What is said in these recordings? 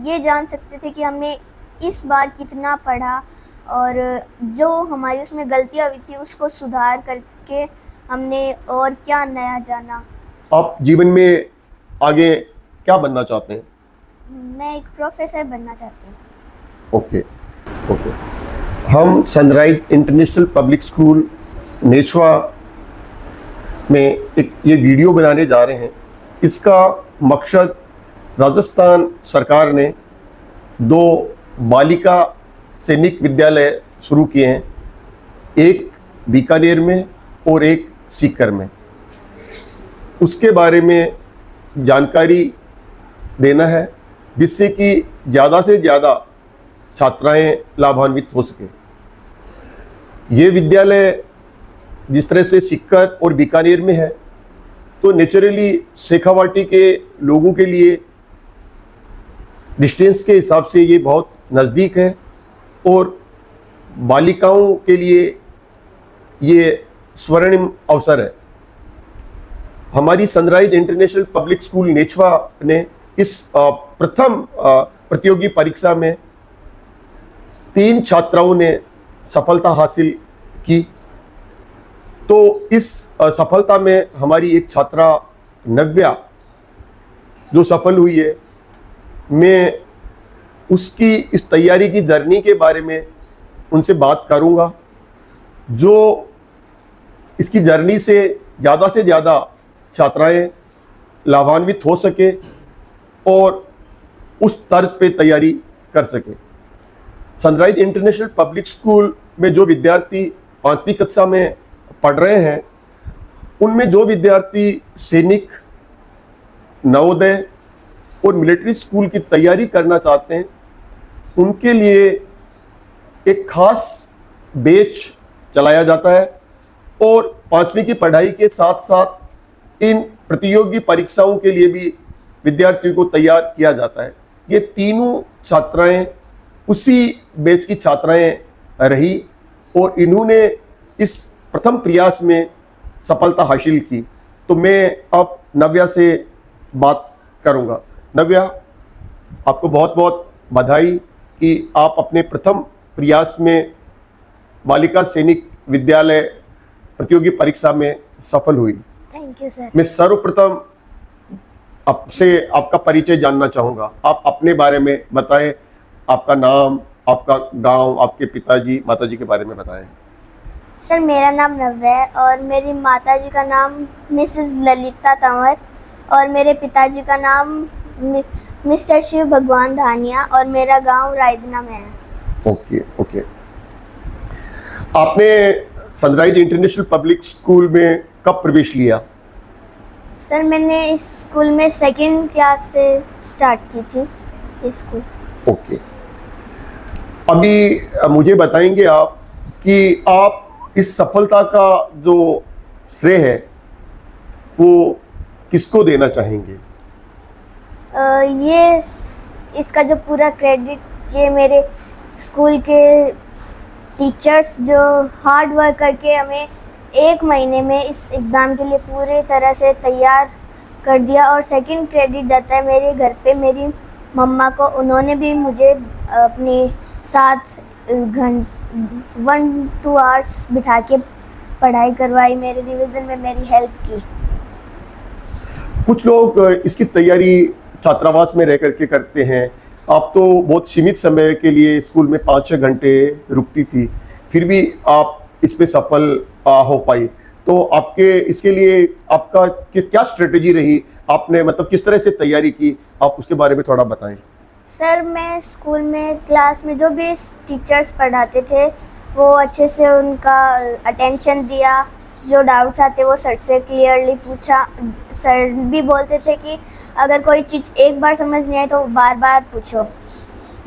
ये जान सकते थे कि हमने इस बार कितना पढ़ा और जो हमारी उसमें गलतियाँ हुई थी उसको सुधार करके हमने और क्या नया जाना। आप जीवन में आगे क्या बनना चाहते हैं? मैं एक प्रोफेसर बनना चाहती हूँ। Okay, okay. हम सनराइज इंटरनेशनल पब्लिक स्कूल नेचवा में एक ये वीडियो बनाने जा रहे हैं। इसका मकसद राजस्थान सरकार ने 2 बालिका सैनिक विद्यालय शुरू किए हैं, एक बीकानेर में और एक सीकर में। उसके बारे में जानकारी देना है जिससे कि ज़्यादा से ज़्यादा छात्राएं लाभान्वित हो सके। ये विद्यालय जिस तरह से सीकर और बीकानेर में है तो नेचुरली शेखावाटी के लोगों के लिए डिस्टेंस के हिसाब से ये बहुत नज़दीक है और बालिकाओं के लिए ये स्वर्णिम अवसर है। हमारी सनराइज इंटरनेशनल पब्लिक स्कूल नेचवा ने इस प्रथम प्रतियोगी परीक्षा में 3 छात्राओं ने सफलता हासिल की। तो इस सफलता में हमारी एक छात्रा नव्या जो सफल हुई है, मैं उसकी इस तैयारी की जर्नी के बारे में उनसे बात करूंगा, जो इसकी जर्नी से ज़्यादा छात्राएं लाभान्वित हो सके और उस तर्ज पे तैयारी कर सके। सनराइज इंटरनेशनल पब्लिक स्कूल में जो विद्यार्थी 5वीं कक्षा में पढ़ रहे हैं, उनमें जो विद्यार्थी सैनिक, नवोदय और मिलिट्री स्कूल की तैयारी करना चाहते हैं, उनके लिए एक खास बैच चलाया जाता है और 5वीं की पढ़ाई के साथ साथ इन प्रतियोगी परीक्षाओं के लिए भी विद्यार्थियों को तैयार किया जाता है। ये तीनों छात्राएं उसी बैच की छात्राएं रही और इन्होंने इस प्रथम प्रयास में सफलता हासिल की। तो मैं अब नव्या से बात करूंगा। नव्या, आपको बहुत बहुत बधाई कि आप अपने प्रथम प्रयास में बालिका सैनिक विद्यालय प्रतियोगी परीक्षा में सफल हुई। Thank you sir. मैं सर्वप्रथम आपसे आपका परिचय जानना चाहूँगा। आप अपने बारे में बताएं, आपका नाम, आपका गांव, आपके पिताजी माताजी के बारे में बताएं। सर, मेरा नाम नव्या है और मेरी माताजी का नाम मिसेस ललिता तंवर और मेरे पिताजी का नाम मिस्टर शिव भगवान धानिया और मेरा गांव रायदना में है। Okay, okay. आपने सनराइज इंटरनेशनल पब्लिक स्कूल में कब प्रवेश लिया? सर, मैंने इस स्कूल में 2nd क्लास से स्टार्ट की थी ये स्कूल। ओके। अभी मुझे बताएंगे आप कि आप इस सफलता का जो श्रेय है वो किसको देना चाहेंगे? ये इसका जो पूरा क्रेडिट ये मेरे स्कूल के टीचर्स जो हार्ड वर्क करके हमें 1 महीने में इस एग्ज़ाम के लिए पूरे तरह से तैयार कर दिया। और 2nd क्रेडिट जाता है मेरे घर पे मेरी मम्मा को। उन्होंने भी मुझे अपने साथ 1-2 आवर्स बिठा के पढ़ाई करवाई, मेरे रिवीजन में मेरी हेल्प की। कुछ लोग इसकी तैयारी छात्रावास में रह करके करते हैं। आप तो बहुत सीमित समय के लिए स्कूल में 5-6 घंटे रुकती थी, फिर भी आप इसमें सफल हो पाई। तो आपके इसके लिए आपका क्या स्ट्रेटेजी रही? आपने मतलब किस तरह से तैयारी की, आप उसके बारे में थोड़ा बताएं। सर, मैं स्कूल में क्लास में जो भी टीचर्स पढ़ाते थे वो अच्छे से उनका अटेंशन दिया। जो डाउट्स आते वो सर से क्लियरली पूछा। सर भी बोलते थे कि अगर कोई चीज़ एक बार समझ नहीं आए तो बार बार पूछो,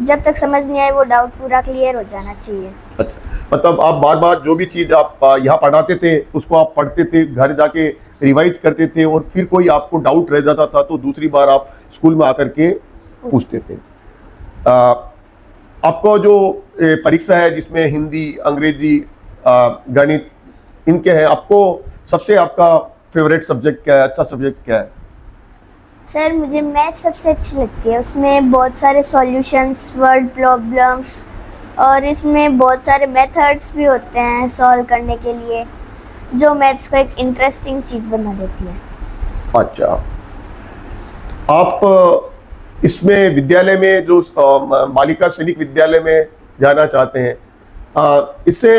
जब तक समझ नहीं आए वो डाउट पूरा क्लियर हो जाना चाहिए। अच्छा, मतलब आप बार बार जो भी चीज़ आप यहाँ पढ़ाते थे उसको आप पढ़ते थे, घर जाके रिवाइज करते थे और फिर कोई आपको डाउट रह जाता था तो दूसरी बार आप स्कूल में आकर के पूछते थे। आपको जो परीक्षा है जिसमें हिंदी, अंग्रेजी, गणित इनके हैं, आपको सबसे आपका फेवरेट सब्जेक्ट क्या है, अच्छा सब्जेक्ट क्या है? सर मुझे मैथ सबसे अच्छी लगती है। उसमें बहुत सारे सॉल्यूशंस, वर्ड प्रॉब्लम्स और इसमें बहुत सारे मेथड्स भी होते हैं सॉल्व करने के लिए, जो मैथ्स को एक इंटरेस्टिंग चीज़ बना देती है। अच्छा, आप इसमें विद्यालय में जो बालिका सैनिक विद्यालय में जाना चाहते हैं, इससे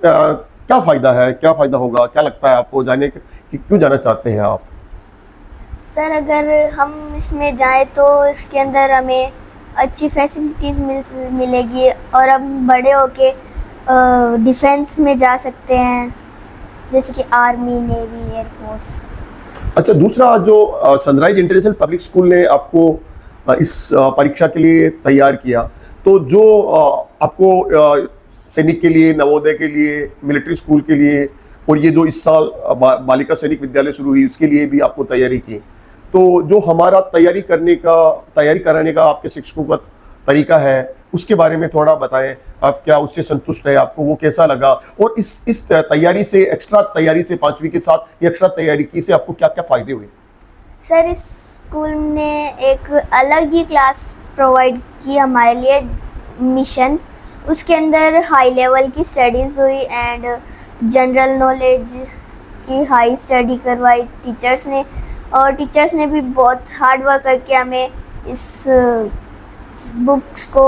क्या फ़ायदा है, क्या फ़ायदा होगा, क्या लगता है आपको जाने कि क्यों जाना चाहते हैं आप? सर अगर हम इसमें जाएं तो इसके अंदर हमें अच्छी फैसिलिटीज़ मिलेगी और हम बड़े होके डिफेंस में जा सकते हैं, जैसे कि आर्मी, नेवी, एयरफोर्स। अच्छा, दूसरा जो सनराइज इंटरनेशनल पब्लिक स्कूल ने आपको इस परीक्षा के लिए तैयार किया, तो जो आपको सैनिक के लिए, नवोदय के लिए, मिलिट्री स्कूल के लिए और ये जो इस साल बालिका सैनिक विद्यालय शुरू हुई उसके लिए भी आपको तैयारी की, तो जो हमारा तैयारी कराने का आपके शिक्षकों का तरीका है उसके बारे में थोड़ा बताएं। आप क्या उससे संतुष्ट है, आपको वो कैसा लगा, और इस तैयारी से, एक्स्ट्रा तैयारी से, 5वीं के साथ एक्स्ट्रा तैयारी की से आपको क्या क्या फ़ायदे हुए? सर इस स्कूल ने एक अलग ही क्लास प्रोवाइड की हमारे लिए, मिशन। उसके अंदर हाई लेवल की स्टडीज़ हुई एंड जनरल नॉलेज की हाई स्टडी करवाई टीचर्स ने, और टीचर्स ने भी बहुत हार्ड वर्क करके हमें इस बुक्स को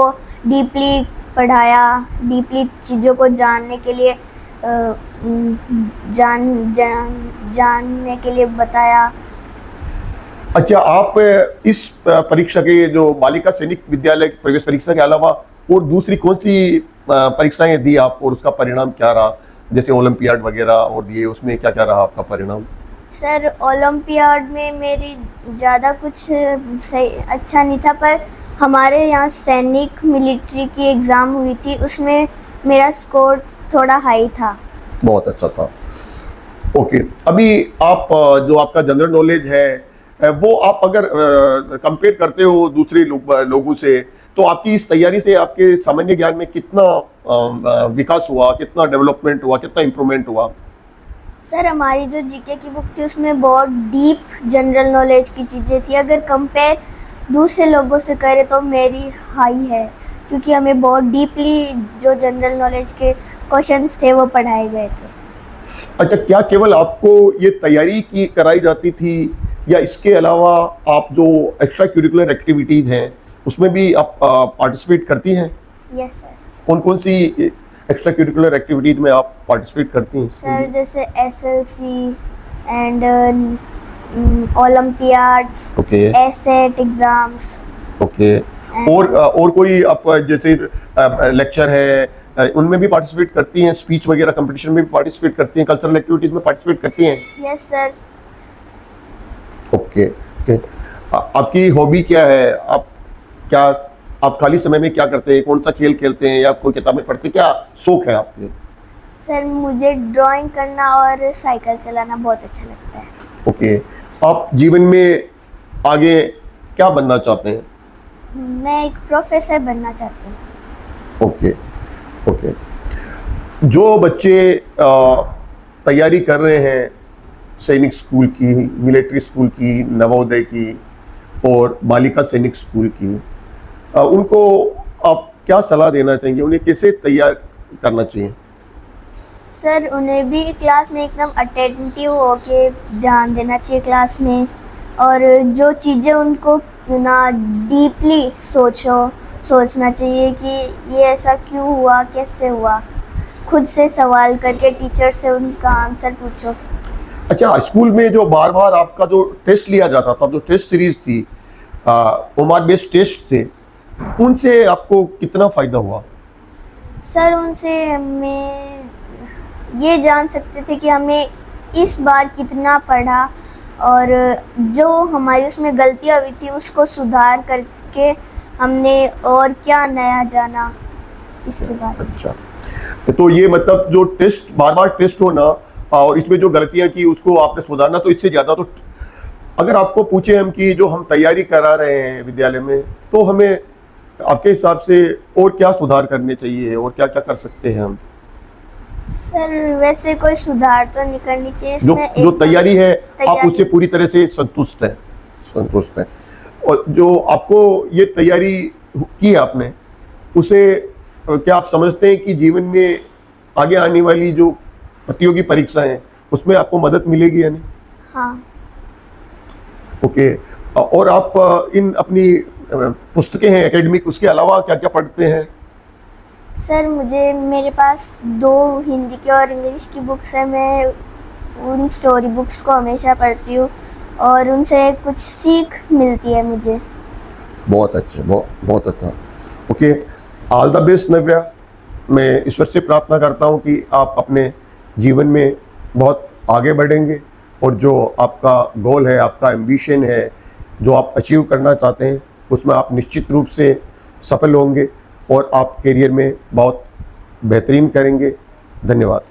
डीपली पढ़ाया, डीपली चीज़ों को जानने के लिए जानने के लिए बताया। अच्छा, आप इस परीक्षा के जो बालिका सैनिक विद्यालय की प्रवेश परीक्षा के अलावा और दूसरी कौन सी परीक्षाएं दी आप और उसका परिणाम क्या रहा? जैसे ओलंपियाड वगैरह और दिए, उसमें क्या क्या रहा आपका परिणाम? सर ओलंपियाड में मेरी ज़्यादा कुछ सही अच्छा नहीं था, पर हमारे यहाँ सैनिक मिलिट्री की एग्ज़ाम हुई थी, उसमें मेरा स्कोर थोड़ा हाई था। बहुत अच्छा था। ओके, अभी आप जो आपका जनरल नॉलेज है वो आप अगर कंपेयर करते हो दूसरे लोगों से, तो आपकी इस तैयारी से आपके सामान्य ज्ञान में कितना विकास हुआ, कितना डेवलपमेंट हुआ, कितना इम्प्रूवमेंट हुआ? सर हमारी जो जीके की बुक थी उसमें बहुत डीप जनरल नॉलेज की चीज़ें थी। अगर कंपेयर दूसरे लोगों से करें तो मेरी हाई है, क्योंकि हमें बहुत डीपली जो जनरल नॉलेज के क्वेश्चंस थे वो पढ़ाए गए थे। अच्छा, क्या केवल आपको ये तैयारी की कराई जाती थी या इसके अलावा आप जो एक्स्ट्रा करिकुलर एक्टिविटीज़ हैं उसमें भी आप पार्टिसिपेट करती हैं? Yes sir. कौन कौन सी एक्स्ट्रा करिकुलर एक्टिविटीज़ में आप पार्टिसिपेट करती हैं? सर जैसे SLC and Olympiads, okay, asset exams. Okay, और कोई आप जैसे लेक्चर है उनमें भी पार्टिसिपेट करती हैं? स्पीच वगैरह कंपटीशन में भी पार्टिसिपेट करती हैं? कल्चरल एक्टिविटीज़ में पार्टिसिपेट करती हैं? Yes sir. Okay, okay. आपकी हॉबी क्या है? आप खाली समय में क्या करते हैं? कौन सा खेल खेलते हैं या कोई किताबें पढ़ते हैं? क्या शौक है आपके? सर मुझे ड्राइंग करना और साइकिल चलाना बहुत अच्छा लगता है। ओके, आप जीवन में आगे क्या बनना चाहते हैं? मैं एक प्रोफेसर बनना चाहती हूँ। Okay, okay. जो बच्चे तैयारी कर रहे हैं सैनिक स्कूल की, मिलिट्री स्कूल की, नवोदय की और बालिका सैनिक स्कूल की, उनको आप क्या सलाह देना चाहेंगे? उन्हें कैसे तैयार करना चाहिए? सर उन्हें भी क्लास में एकदम अटेंटिव होके ध्यान देना चाहिए क्लास में, और जो चीज़ें उनको ना डीपली सोचना चाहिए कि ये ऐसा क्यों हुआ, कैसे हुआ। खुद से सवाल करके टीचर से उनका आंसर पूछो। अच्छा, स्कूल में जो बार बार आपका जो टेस्ट लिया जाता था, जो टेस्ट सीरीज थी, ओमार बेस्ड टेस्ट थे, उनसे आपको कितना फ़ायदा हुआ? सर उनसे हमें ये जान सकते थे कि हमें इस बार कितना पढ़ा और जो हमारी उसमें गलतियाँ हुई थी उसको सुधार करके हमने और क्या नया जाना इसके बाद। अच्छा, तो ये मतलब जो टेस्ट, बार बार टेस्ट होना और इसमें जो गलतियां की उसको आपने सुधारना, तो इससे ज़्यादा तो अगर आपको पूछे हम कि जो हम तैयारी करा रहे हैं विद्यालय में, तो हमें आपके हिसाब से और क्या सुधार करने चाहिए और क्या क्या कर सकते हैं हम? सर वैसे कोई सुधार तो नहीं करनी चाहिए जो इसमें। जो तैयारी है आप तैयारी- उससे पूरी तरह से संतुष्ट हैं? संतुष्ट हैं। और जो आपको ये तैयारी की है आपने, उसे क्या आप समझते हैं कि जीवन में आगे आने वाली जो प्रतियोगी परीक्षाएं हैं उसमें आपको मदद मिलेगी या नहीं? हाँ। ओके। और आप इन अपनी पुस्तकें हैं एकेडमिक, उसके अलावा क्या क्या पढ़ते हैं? सर मेरे पास 2 हिंदी की और इंग्लिश की बुक्स हैं। मैं उन स्टोरी बुक्स को हमेशा पढ़ती हूँ और उनसे कुछ सीख मिलती है मुझे। बहुत अच्छा, बहुत अच्छा। ओके, ऑल द बेस्ट नव्या। मैं ईश्वर से प्रार्थना करता हूँ कि आप अपने जीवन में बहुत आगे बढ़ेंगे और जो आपका गोल है, आपका एम्बिशन है, जो आप अचीव करना चाहते हैं, उसमें आप निश्चित रूप से सफल होंगे और आप करियर में बहुत बेहतरीन करेंगे। धन्यवाद।